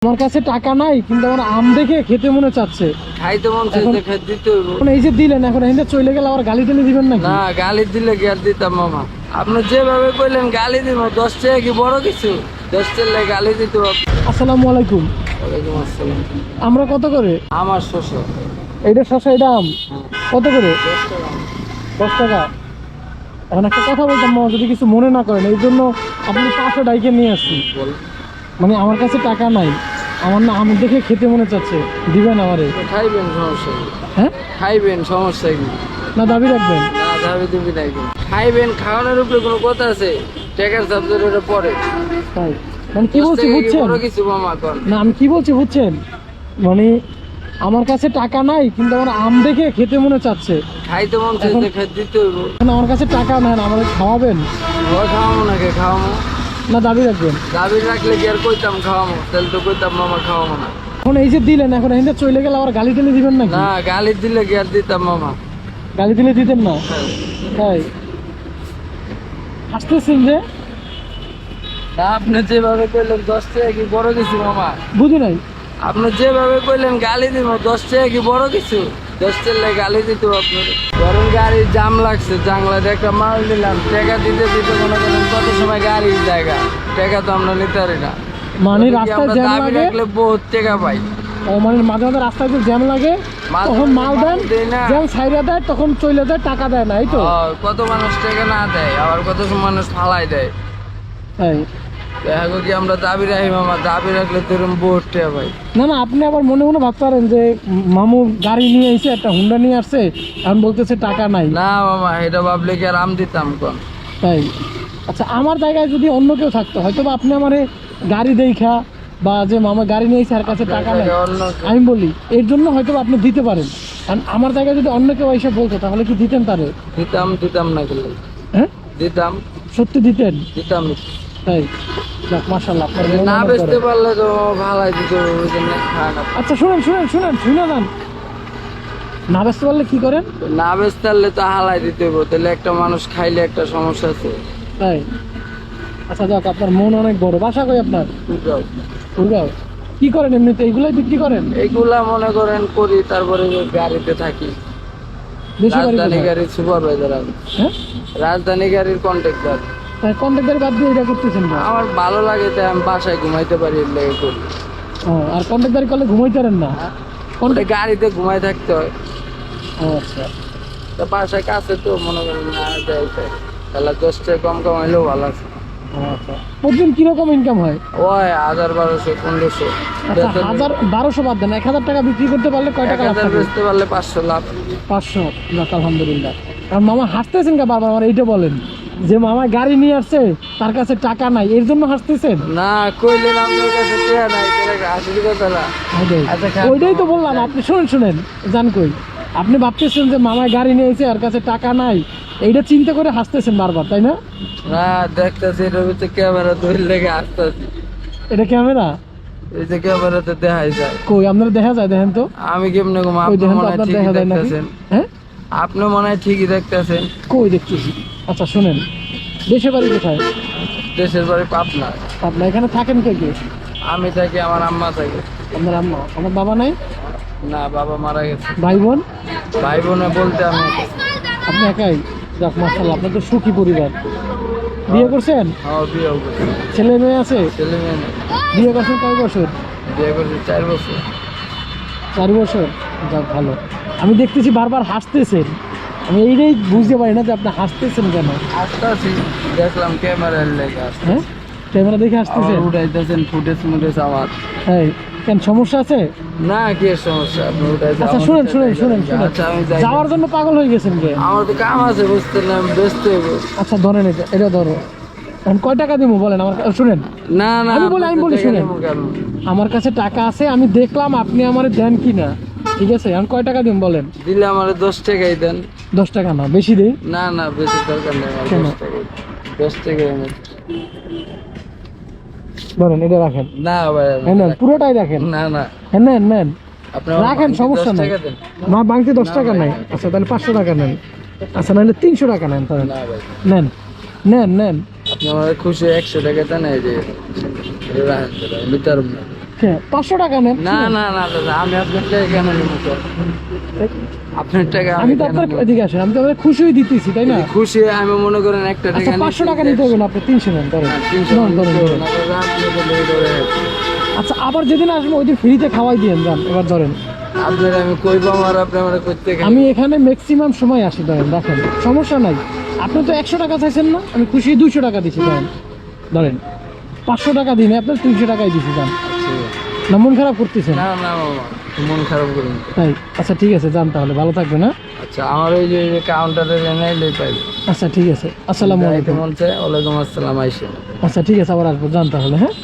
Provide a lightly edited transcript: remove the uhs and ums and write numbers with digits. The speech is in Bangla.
আমার কাছে টাকা নাই, কিন্তু আমার আম দেখে খেতে মনে চাচ্ছে। খাইতে মন চাইছে, খেতে দিতে হইব। এই যে দিলেন, এখন এখানে চলে গেলে আবার গালি টালি দিবেন নাকি? না, গালি দিলে কি আর দিতাম মামা? আপনি যেভাবে কইলেন গালি দিব, 10 টাকা কি বড় কিছু? 10 টাকা গালি দিতে হবে। আসসালামু আলাইকুম। ওয়ালাইকুম আসসালাম। আমরা কত করে? আমার শস্য এইটা শসা, এটা আম কত করে? 10 টাকা। 10 টাকা। এখন একটা কথা বলতাম মামা, যদি কিছু মনে না করেন, এই জন্য আপনি পাশে ডাইকে নিয়ে আসছি। বল। মানে আমার কাছে টাকা নাই, আমার না আম দেখে খেতে মনে চাচ্ছে, দিবেন আমারে? খাইবেন, সমস্যা কি? হ্যাঁ, খাইবেন, সমস্যা কি? না দাবি রাখবেন? না, দাবি দিবি নাই। খাইবেন, খাওয়ানোর উপরে কোনো কথা আছে? টাকার সাবজেক্ট এটা পরে। তাই মানে কি 10 বলছি টাকা কি বুঝছেন? বড় কিছু মামা কোন? না, আমি কি বলছি বুঝছেন, মানে আমার কাছে টাকা নাই, কিন্তু আমার আম দেখে খেতে মনে চাচ্ছে। খাইতে মন চাইছে, খেতে দিতে হইব। এখন আমার কাছে টাকা নাই, আমাদের খাওয়াবেন? খাওয়াবো নাকি? খাওয়াবো না দাবি রাখবেন? দাবি রাখলে কি আর কইতাম খাওয়াবো? তাহলে তো কইতাম মামা খাওয়াবো না। এখন এই যে দিলেন, এখন এখানে চলে গেলে আবার গালি টালি দিবেন নাকি? না, গালি দিলে কি আর দিতাম মামা? গালি দিলে দিতেন না? তাই হাসতেছেন যে? না, আপনি যেভাবে কইলেন 10 টাকা কি বড় কিছু মামা? বুঝি নাই। আপনি যেভাবে কইলেন গালি দিব, 10 টাকা কি বড় কিছু? 10 টাকা গালি দিতে আপনার। ধরেন গাড়ির জাম লাগছে, জানলাতে একটা মাল দিলাম, টাকা দিতে দিতে মনে করেন কত সময় গাড়ির জায়গা, টাকা তো আমরা নিতে পারি না। মানে যদি রাস্তায় আমরা জ্যাম দাবি লাগে, রাখলে বহুত টাকা পাই। ও মানে মাঝে মাঝে রাস্তায় যে জ্যাম লাগে তখন মাল দেন, দেয় না। জ্যাম ছাইড়া দেয়, তখন চলে যায়, টাকা দেয় না, এই তো? কত মানুষ টাকা না দেয়, আবার কত মানুষ ফালাই দেয়। তাই দেখা গো কি আমরা দাবি রাখি মামা, দাবি রাখলে তো এরকম বহুত টাকা পাই। না না, আপনি আবার মনে মনে ভাবতে পারেন যে মামু গাড়ি নিয়ে এসে একটা হুন্ডা নিয়ে আসছে, এখন বলতেছে টাকা নাই। না মামা, এটা ভাবলে কি আর আম দিতাম কোন? তাই আচ্ছা, আমার জায়গায় যদি অন্য কেউ থাকতো, হয়তো বা আপনি আমারে গাড়ি দেখা বা যে মামা গাড়ি নিয়ে এসে আর কাছে টাকা নাই, আমি বলি এর জন্য হয়তো বা আপনি দিতে পারেন। কারণ আমার জায়গায় যদি অন্য কেউ এসে বলতো, তাহলে কি দিতেন তারে? দিতাম না গেলে। হ্যাঁ, দিতাম সত্যি দিতেন? দিতাম। তাই যাক, মাশাআল্লাহ, আপনার মন না অনেক বেচতে বড়। পারলে তো ভালাই দিতে হবে, ওই জন্য খায় না। আচ্ছা শুনেন শুনে যান, না বেচতে পারলে কি করেন? না বেচতে পারলে তো হালাই দিতে হবে, তাহলে একটা মানুষ খাইলে একটা সমস্যা আছে। তাই আচ্ছা যাক, আপনার মন অনেক বড়। বাসা কই আপনার? কুড়গাঁও। কি করেন এমনিতে? এইগুলাই বিক্রি করেন? এইগুলা মনে করেন করি, তারপরে গাড়িতে থাকি। দেশি বাড়ি রাজধানী কোথায়? গাড়ির সুপারভাইজার আমি। হ্যাঁ, রাজধানী গাড়ির কন্ট্রাক্টর। তাই কন্ট্রাক্টর বাদ দিয়ে এটা করতেছেন না? আমার ভালো লাগে, তাই আমি বাসায় ঘুমাইতে পারি, এর লেগে করি। ও, আর কন্ট্রাক্টর করলে ঘুমাইতে পারেন না? ওটা গাড়িতে ঘুমাই থাকতে হয়। ও আচ্ছা। তো বাসায় কাছে তো মনে করেন না যায়, তাহলে 10 টাকা কম কামাইলেও ভালো আছে। ও আচ্ছা, প্রতিদিন কিরকম ইনকাম হয়? ওই 1000, 1200, 1500। আচ্ছা, 1000-1200 বাদ দেন, 1000 টাকা বিক্রি করতে পারলে কয় টাকা লাভ 1000 থাকে? বেচতে পারলে 500 লাভ। 500। যাক আলহামদুলিল্লাহ। আর মামা হাসতেছেন কে বারবার? আমার এইটা বলেন, যে মামা গাড়ি নিয়ে আসছে, তার কাছে টাকা নাই, এর জন্য হাসতেছেন? না কইলেন আপনার কাছে টাকা নাই, তাহলে আসলে কথা না। আচ্ছা, খান। ওইটাই তো বললাম। আপনি শুনেন জান কই, আপনি ভাবতেছেন যে মামা গাড়ি নিয়েছে আর কাছে টাকা নাই, এইটা চিন্তা করে হাসতেছেন বারবার, তাই না? না, দেখতেছি এটার ভিতরে ক্যামেরা ধরে লেগে আসতেছি। এটা ক্যামেরা? এই যে ক্যামেরাতে দেখাই যায়। কই আপনারা দেখা যায়? দেখেন তো। আমি কেমনে ঘুম? কই আপনি দেখেন তো, মনে হয় আপনার ঠিকই দেখা যায় নাকি? দেখতেছেন। হ্যাঁ, আপনি মনে হয় ঠিকই দেখতেছেন। কই দেখতেছি। আচ্ছা শুনেন, দেশে বাড়ি কোথায়? দেশের বাড়ি পাবনা। আপনার এখানে থাকেন কে কে? আমি থাকি, আমার আম্মা থাকে। আপনার আম্মা? আমার বাবা নাই? না, বাবা মারা গেছে। ভাই বোন? ভাই বোনে বলতে আমি একাই। আপনি একাই? যাক মাশাআল্লাহ, আপনার তো সুখী পরিবার। বিয়ে করছেন? আমার বিয়েও করছে। ছেলে মেয়ে আছে? ছেলে মেয়ে নেই। বিয়ে করছেন কয় বছর? বিয়ে করছে 4 বছর। 4 বছর। যাক ভালো। আমি দেখতেছি বারবার হাসতেছেন, আমি এইটাই বুঝতে পারি না যে আপনি হাসতেছেন কেন। আসতেছি, দেখলাম ক্যামেরার লেগে আসছে। হ্যাঁ, ক্যামেরা দেখে হাসতেছেন? উঠাইতেছেন ফুটেজ মুটেজ আমার। হ্যাঁ, কেন সমস্যা আছে? না, কি এর সমস্যা? আপনি উঠাইতে আচ্ছা শুনেন। আচ্ছা, আমি যাই। যাওয়ার জন্য পাগল হয়ে গেছেন কে? আমার তো কাম আছে, বুঝতে না, ব্যস্ত হইব। আচ্ছা ধরেন, এটা ধরো। এখন কয় টাকা দিব বলেন আমার? শুনেন, না না, আমি বলি শুনেন, আমার কাছে টাকা আছে, আমি দেখলাম আপনি আমার দেন কিনা, ঠিক আছে? এখন কয় টাকা দিব বলেন? দিলে আমার 10 টাকাই দেন। 10 টাকা না, বেশি দেই? না না, বেশি দরকার নেই আমার। কেন? 10 টাকাই। 10 টাকাই আমি। ধরেন, এটা রাখেন। না ভাই, হ্যাঁ নেন, পুরোটাই রাখেন। না না, হ্যাঁ নেন আপনি আমার রাখেন, বাকি সমস্যা 10 নাই। টাকা দেন। না, বাংতি 10 টাকা নাই। আচ্ছা তাহলে 500 টাকা নেন। আচ্ছা নাহলে 300 টাকা নেন তাহলে। না ভাই, নেন। আপনি আমার খুশি 100 টাকা দেন, এই যে এটা রাখেন, নিতে পারবেন না। হ্যাঁ 500 টাকা নেন। না না না দাদা, আমি আপনার টাকা কেন নেবো তো? আপনার টাকা আমি তো আপনার এদিকে আসেন, আমি তো আপনার খুশি হয়ে দিতেছি তাই না? খুশি আমি মনে করেন একটা আচ্ছা টাকা 500 টাকা নিতে হবে না, আপনি 300 নেন ধরেন। ধরেন, ধরেন। আচ্ছা আবার যেদিন আসবো ওই দিন ফ্রিতে খাওয়াই দিয়েন যান, এবার ধরেন। আপনার আমি কই পাবো আর আপনি আমার করতে আমি এখানে ম্যাক্সিমাম সময় আসি ধরেন, রাখেন সমস্যা নাই। আপনি তো 100 টাকা চাইছেন না, আমি খুশি 200 টাকা দিচ্ছি ধরেন। ধরেন 500 টাকা দিন, আপনার 300 টাকাই দিচ্ছি যান। না মন খারাপ করতেছেন? না না বাবা, মন খারাপ করুন। তাই আচ্ছা ঠিক আছে যান তাহলে, ভালো থাকবেন। হ্যাঁ আচ্ছা আমার ওই যে কাউন্টারে এনে পাইবে। আচ্ছা ঠিক আছে, আসসালামু আলাইকুম। মন চাই, ওয়ালাইকুম আসসালাম আইসে। আচ্ছা ঠিক আছে, আবার আসবো যান তাহলে। হ্যাঁ